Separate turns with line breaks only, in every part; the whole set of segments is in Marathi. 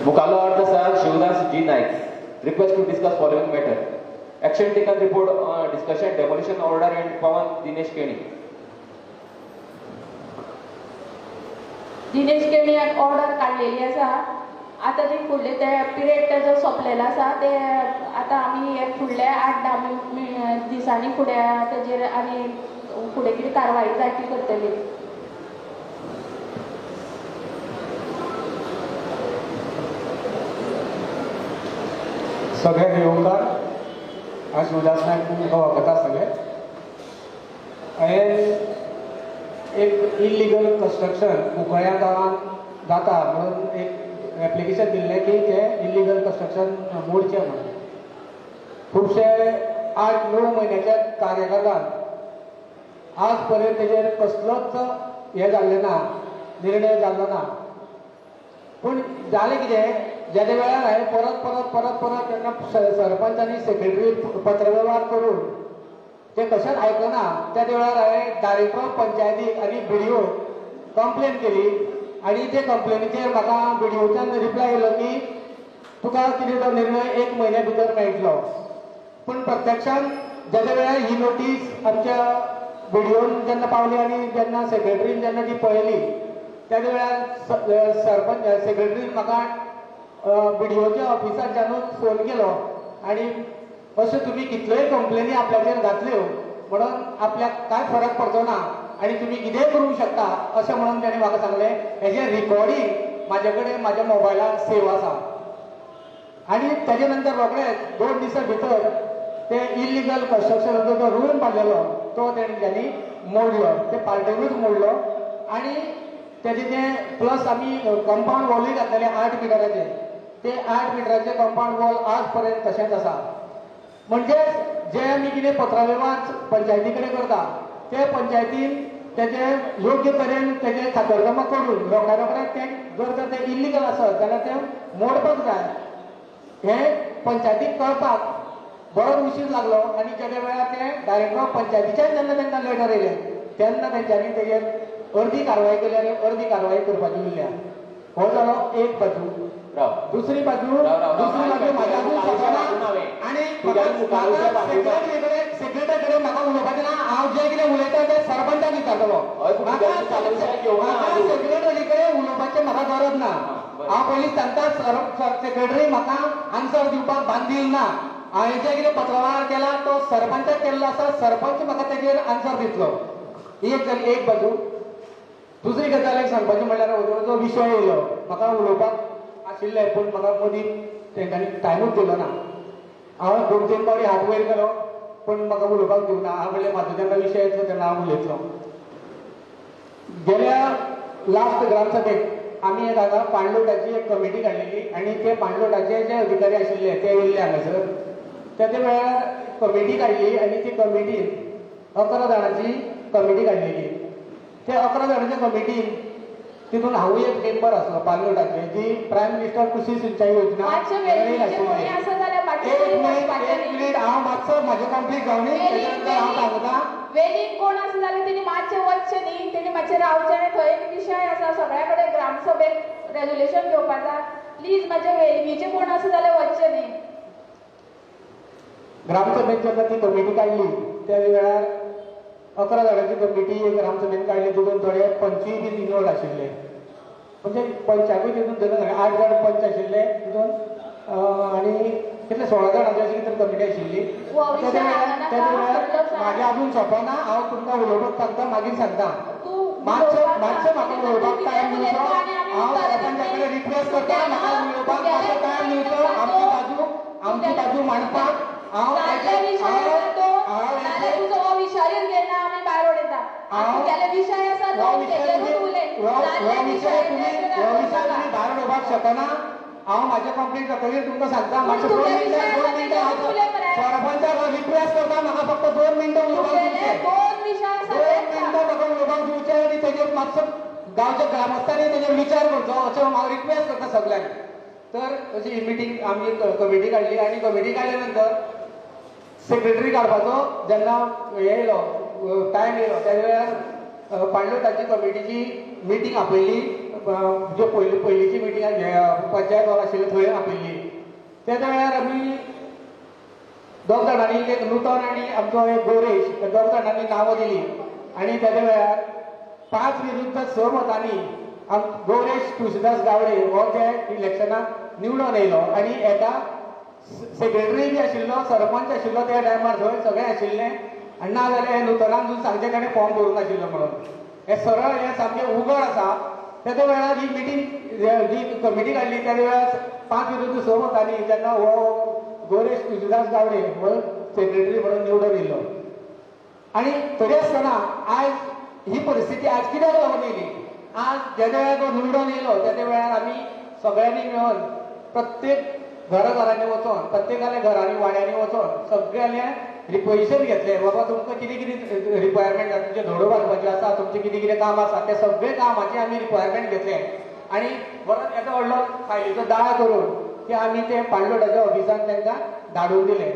मुखाल्लो अर्ज आसा शिवदास जी नायक. Request to discuss following matter. Action taken report discussion demolition order and Pawan Dinesh Keni.
Dinesh केणियान ऑर्डर काडलेली आसा. आतां जी फुडले ते पिरियड तेजो सोंपलेलो आसा ते आतां आमी हे फुडले 8-10 दिसांनी फुडें तेजेर आनी फुडें कितें कारवाई जाय ती करतली.
सगळ्यांक येवकार. हांव शिवदास नायक तुमकां वळखता सगळे. हांवें एक इल्लिगल कन्स्ट्रक्शन कुंकळ्या गांवांत जाता म्हणून एक एप्लिकेशन दिल्लें की तें इल्लिगल कन्स्ट्रक्शन मोडचें म्हणून. खुबशे 8-9 म्हयन्याच्या कार्यकालांत आज पर्यंत तेजेर कसलोच हें जाल्लें ना, निर्णय जाल्लो ना. पूण जालें कितें, ज्या वेळार हांवें परत तेन्ना सरपंच आनी सेक्रेटरी पत्रव्यवहार करून ते कशेंच आयकना त्या वेळार हांवें डायरेक्टर ऑफ पंचायतीक आनी BDO कंप्लेन केली आनी ते कंप्लेनीचेर म्हाका BDOच्यान रिप्लाय येयलो की तुका कितें तो निर्णय 1 म्हयन्या भितर मेळटलो. पूण प्रत्यक्षान ज्या वेळार ही नोटीस आमच्या BDOन जेन्ना पावली आनी जेन्ना सेक्रेटरीन जेन्ना ती पळयली त्या वेळार सरपंच सेक्रेटरीन म्हाका BDOच्या ऑफिसाच्यानूच फोन केलो आनी अशें तुमी कितल्योय कंप्लेनी आपल्याचेर घातल्यो म्हणून आपल्याक कांय फरक पडचो ना आनी तुमी कितेंय करूंक शकता अशें म्हणून ताणें म्हाका सांगलें. हेजें रिकॉर्डींग म्हाजे कडेन म्हाज्या मोबायलार सेव आसा. आनी तेजे नंतर रोखडेंच 2 दिसां भितर ते इल्लिगल कन्स्ट्रक्शनाचो जो रूल मारलेलो तो तेंच्यांनी मोडलो. ते पार्टेनूच मोडलो आनी तेजें तें प्लस आमी कंपाऊंड वॉलूय घातलेलें 8 मिटराचें. ते 8 मिटराचें कंपाऊंड वॉल आज पर्यंत तशेंच आसा. म्हणजे जे आमी कितें पत्रव्यवहार पंचायती कडेन करता ते पंचायतीन तेजे योग्य तरेन तेजे खातरजमा करून रोखड्या तें जर तें इल्लिगल आसत जाल्यार तें मोडपाक जाय हें पंचायतीक कळपाक बरोच उशीर लागलो. आनी ज्या वेळार तें डायरेक्टर ऑफ पंचायतीच्यान जेन्ना तांकां लेटर येयलें तेन्ना तेंच्यांनी तेजेर अर्दी कारवाय केली आनी अर्दी कारवाय करपाची उरल्या. हो जालो एक बाजू. दुसरी बाजू म्हाज्या आजून सोंपना आनी सेक्रेटरी कडेन म्हाका उलोवपाचें ना. हांव जें कितें उलयता तें सरपंचाक विचारतलो. सेक्रेटरी कडेन उलोवपाचें म्हाका गरज ना. हांव पयलीं सांगता सेक्रेटरी म्हाका आन्सर दिवपाक बांदील ना. हांवें जें कितें पत्रव्यवहार केला तो सरपंचाक केल्लो आसा. सरपंच म्हाका तेजेर आन्सर दितलो. ही एक जाली एक बाजू. दुसरी गजाल एक सांगपाची म्हणल्यार जो विशय येयलो म्हाका उलोवपाक आशिल्लें पूण म्हाका मदीं तेंच्यांनी टायमूच दिलो ना. हांव 2-3 फावटी हात वयर केलो पूण म्हाका उलोवपाक दिवना. हांव म्हणलें म्हाजो जेन्ना विशय येतलो तेन्ना हांव उलयतलो. गेल्या लास्ट ग्रामसभेक आमी एक हांगा पाणलोटाची एक कमिटी काडलेली आनी ते पाणलोटाचे जे अधिकारी आशिल्ले ते येयल्ले हांगासर. त्या वेळार कमिटी काडली आनी ती कमिटीन 11 जाणांची कमिटी काडलेली. ते 11 जाणांच्या कमिटीन तितून हांवूय एक मेंबर आसलो पाणलोटाचे जी प्रायम मिनिस्टर कृषी सिंचाई योजना एक मिनिट हांव मातसो म्हाजें कंप्लीट जावनी तेजे नंतर हांव सांगता.
वेळीक कोण आसा जाल्यार तेणी मातशें वचचें न्ही. तेणी मातशें रावचें. थंय एक विशय आसा सगळ्या कडेन ग्रामसभेक रेजोल्युशन घेवपाचा. प्लीज म्हाजे वेळीचे कोण आसा जाल्यार वचचें न्ही.
ग्रामसभेक जेन्ना ती कमिटी काडली त्या वेळार 11 जाणांची कमिटी एक ग्रामसभेन काडली. तितून थोडे पंचूय बी इन्वॉल्ड आशिल्ले. म्हणजे पंचाकूय तितून धरून 8 जाण पंच आशिल्ले तितून आनी कितले 16 जाणांची अशी कितें कमिटी आशिल्ली. त्या वेळार म्हाजें आजून सोंपना. हांव तुमकां उलोवपाक सांगता मागीर सांगता. मातशें म्हाका उलोवपाक टायम दिवचो. हांव सरपंचा कडेन रिक्वेस्ट करता म्हाका उलोवपाक मातसो टायम दिवचो. आमची बाजू मांडपाक हांव भायर उडोवपाक शकना. हांव म्हाजें कंप्लीट जातकीर तुमकां सांगता. मातशें 2 मिनटां सरपंचाक रिक्वेस्ट करता म्हाका फक्त 2 मिनटां उलोवपाक दिवचें. 2 मिनटां म्हाका उलोवपाक दिवचें आनी तेजेर मातसो गांवच्या ग्रामस्थांनी तेजेर विचार करचो अशें हांव रिक्वेस्ट करता सगळ्यांक. तर अशी ही मिटींग आमी कमिटी काडली आनी कमिटी काडल्या नंतर सेक्रेटरी काडपाचो जेन्ना हे येयलो टायम येयलो त्या वेळार पाणलोटाची कमिटीची मिटींग आपयली. ज्यो पयलींची मिटींग पंचायत पंचायत हॉल आशिल्ले थंय आपयल्ली. तेन्ना वेळार आमी दोग जाणांनी, एक नूतन आनी आमचो एक गौरेश, त्या दोग जाणांनी नांवां दिली आनी तेद्या वेळार 5 विरुद्ध 6 मतांनी गौरेश तुळशीदास गावडे हो त्या इलेक्शनाक निवडून येयलो आनी एका सेक्रेटरी बी आशिल्लो, सरपंच आशिल्लो त्या टायमार थंय सगळें आशिल्लें. आनी ना जाल्यार हे नूतनान सांगचें ताणें फॉर्म भरूंक नाशिल्लो म्हणून. हे सरळ हे सामकें उघड आसा. तेद्या वेळार ही मिटींग जी कमिटी काडली तेद्या वेळार 5 विरुद्ध 6 मतांनी जेन्ना हो गौरेश तुळशीदास गावडे हो सेक्रेटरी म्हणून निवडून येयलो. आनी तरी आसतना आज ही परिस्थिती आज कित्याक लागून येयली? आज जेद्या वेळार तो निवडून येयलो तेद्या वेळार आमी सगळ्यांनी मेळून प्रत्येक घराघरांनी वचून, प्रत्येकाल्या घरांनी वाड्यांनी वचून सगळ्यांनी रिक्वेशन घेतले. बाबा तुमकां कितें कितें रिक्वायरमेंट आसा, तुमचे धोडो घालपाचे आसा, तुमचे कितें कितें काम आसा, ते सगळे कामाचे आमी रिक्वायरमेंट घेतले आनी परत येदो व्हडलो फायलीचो दाळ करून की आमी ते पाणलोटाच्या ऑफिसान तांकां धाडून दिले.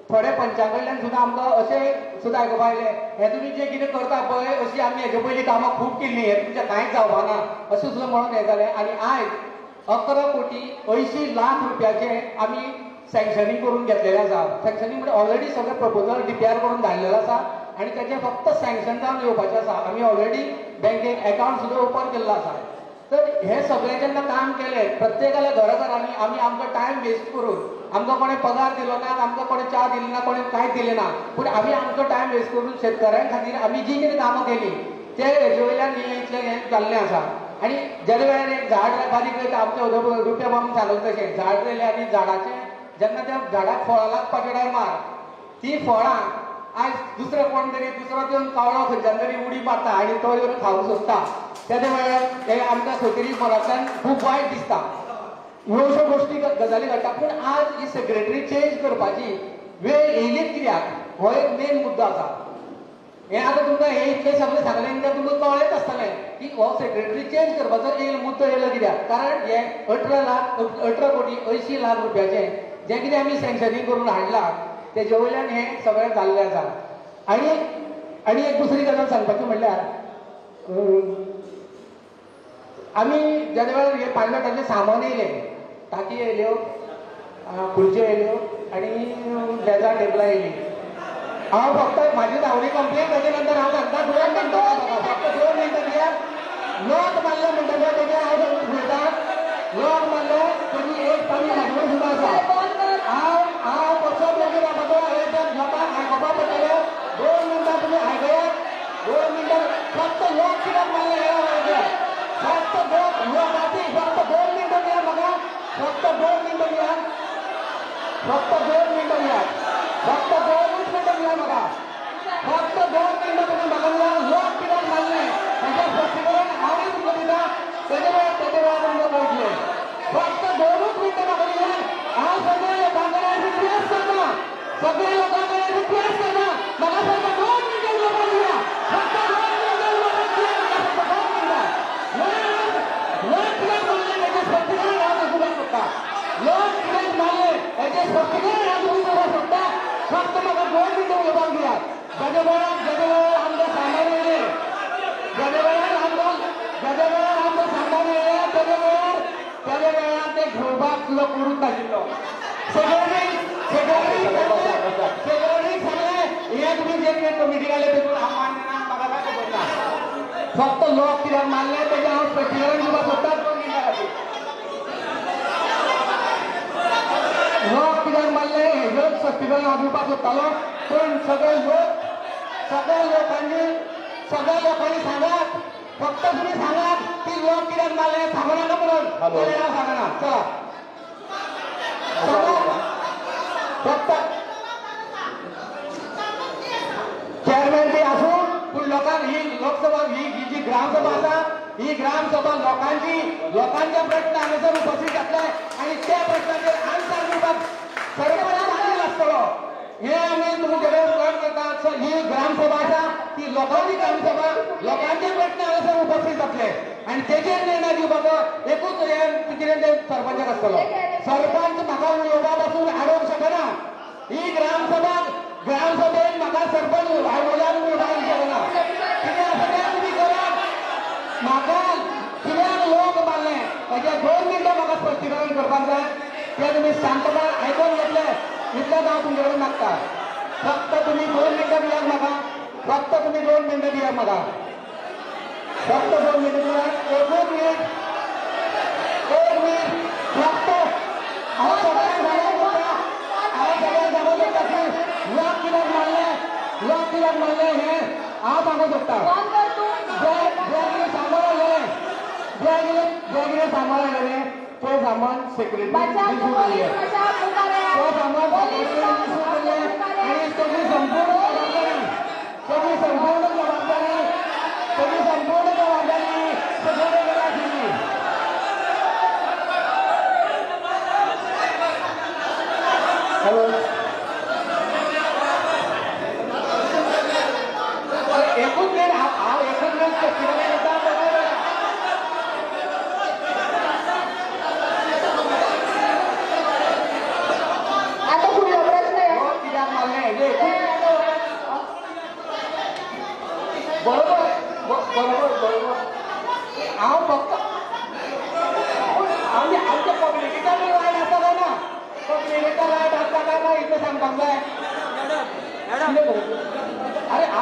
थोडे पंचा कडल्यान सुद्दां आमकां अशें सुद्दां आयकुपा आयलें, हे तुमी जें कितें करता पळय अशीं आमी हेजे पयलीं कामां खूब केल्लीं, हे तुमचें कांयच जावपा ना अशें सुद्दां म्हणून हें जालें. आनी आयज 11 कोटी 80 लाख रुपयाचे आमी सँक्शनींग करून घेतलेलें आसा. सँक्शनींग म्हणजे ऑलरेडी सगळे प्रपोजल डिपेर करून धाडलेलो आसा आनी तेजें फक्त सँक्शन जावन येवपाचें आसा. आमी ऑलरेडी बँकेक अकावंट सुद्दां ओपन केल्लो आसा. तर हे सगळें जेन्ना काम केलें प्रत्येकाल्या घराघरांनी आमी आमचो टायम वेस्ट करून, आमकां कोणें पगार दिलो ना, आमकां कोणें च्या दिली ना, कोणें कांयच दिलें ना, पूण आमी आमचो टायम वेस्ट करून शेतकऱ्यां खातीर आमी जी कितें कामां केलीं ते हेजे वयल्यान इतलें हें जाल्लें आसा. आनी जेन्ना वेळार एक झाड बारीक आमच्या रुपया माम सांगलें तशें झाड रोयलें आनी झाडाचें जेन्ना त्या झाडाक फळां लागपाच्या टायमार ती फळां आज दुसरो कोण तरी दुसरो येवन कावळो खंयच्यान तरी उडी मारता आनी तो येवन खावंक सोदता. तेद्या वेळार हे आमकां खंय तरी मनांतल्यान खूब वायट दिसता. ह्यो अश्यो गोश्टी गजाली घडटा. पूण आज ही सेक्रेटरी चेंज करपाची वेळ येयलीच कित्याक हो एक मेन मुद्दो आसा. हे आतां तुमकां हे इतलें सगळें सांगलें कित्याक तुमकां कळ्ळेंच आसतलें की हो सेक्रेटरी चेंज करपाचो मुद्दो येयलो कित्याक. कारण हे 18 कोटी 80 लाख रुपयाचे जें कितें आमी सँक्शनींग करून हाडलां तेजे वयल्यान हें सगळें जाल्लें आसा. आनी एक दुसरी गजाल सांगपाची म्हणल्यार आमी जेन्ना वेळार हे पाणलोटाचें सामान येयलें, टाकी येयल्यो, खुर्च्यो येयल्यो आनी डेजार्ट टेबलां येयलीं. हांव फक्त म्हाजी धांवडी कंप्लेन ताजे नंतर हांव सांगता 2 मिनटां फक्त 2 मिनटां दियात. लॉक मारलो म्हणटकीर तेजे हांव उलयतां. लॉक मारलो तेजी एक पाणी लागलो सुद्दां आसा. हांव कसो बेगीन रावपाचो लोकांक आयकोपा पडटलो. 2 मिनटां तुमी आयकयात. 2 मिनटां फक्त लॉक कित्याक मारले फक्त लोकांची फक्त 2 मिनटां दियात म्हाका. फक्त 2 मिनटां दियात. फक्त 2 मिनटां दियात. फक्त 2 मिनटां दियात म्हाका. फक्त 2 मिनटां तुमी म्हाका दियात. लोक कित्याक मारले हेजें स्पश्टीकरण हांवूय तुमकां दिता. तेजे वेळार तुमकां कळटलें. फक्त 2 मिनटां म्हाका दियात. हांव सगळ्या लोकां कडेन रिक्वेस्ट करता. सगळ्या लोकां कडेन रिक्वेस्ट करता म्हाका फक्त 2 मिनटां लोकां दिया. फक्त 2 मिनटां लोकां दिया. फक्त 2 मिनटां. लोक कित्याक मारले हेजें स्पश्टीकरण हांव तुमकां सोदता. लोक कित्याक मारले हेजें स्पश्टीकरण हांव तुमकां सोदता. फक्त म्हाका 2 मिनटां उलोवपाक दियात. जेदे वेळार आमकां सामान येयलें, जेदे वेळार आमकां सामान येयलें तेदे वेळार ते घेवपाक सुद्दां कोणूच नाशिल्लो. सेक्रेटरी सांगलें हे तुमी जे कितें कमिटी काडले तेतून हांव मान्य ना, म्हाका काय खबर ना. फक्त लोक कित्याक मारले तेजें हांव स्पश्टीकरण दिवपाक सोदता 2 मिनटां खातीर. लोक कित्याक मारले हेजें स्पश्टीकरण हांव दिवपाक सोदतालो. पूण सगळे लोकांनी सांगात. फक्त तुम्ही सांगात की लोक कित्याक मारले सांगू नाका म्हणून. हांव सांगना. चला फक्त चेअरमॅन बी आसूं पूण लोकांक ही लोकसभा ही जी ग्रामसभा आसा ही ग्रामसभा लोकांचे प्रश्न हांगासर उपस्थित जातले आनी त्या प्रश्नाचेर आन्सर दिवपाक सरकारान आलेलो आसतलो. हे आमी तुमचे कडेन करता. ही ग्रामसभा आसा ती लोकांची ग्रामसभा. लोकांचे प्रश्न हांगासर उपस्थित जातले आनी तेजेर निर्णय दिवपाचो एकूच हे कितें ते सरपंचाक आसतलो. सरपंच म्हाका उलोवपा पासून आडोवंक शकना. ही ग्रामसभेन म्हाका सरपंच वयल्यान उलोवपाक शकना. कितें आसा तें तुमी करात. म्हाका कित्याक लोक मारले हेजें 2 मिनटां म्हाका स्पश्टीकरण इतलेंच हांव तुमचे कडेन मागता फक्त तुम्ही 2 मिनटं दियात म्हाका फक्त तुम्ही 2 मिनटं दियात म्हाका फक्त 2 मिनटं दियात एकूच मिनिट एक मिनिट फक्त हांव सगळ्यांक सांगूंक सोदता की लोक कित्याक मारले हें हांव सांगूंक सोदता
बंद कर तू
जे कितें सामान हाडलेलें तें सामान सेक्रेटरी
बचाव
दिसून
पोलीस
दिलें
बचाव मुखारे
तो सामान
पोलीस
दिसून दिलें आणि सगळी संपूर्ण जबाबदारी सगळे कडेन आशिल्ली हॅलो एकूच मिनिट हांव एकूच मिनिट कितें येता
आता फुडलो प्रश्न आहे
कित्याक मारलें हेजें बरोबर हांव फक्त आमच्या पब्लिकेचा रायट आसा काय ना पब्लिकेचा रायट आसता काय ना इतलें सांगपाक जाय अरे हांव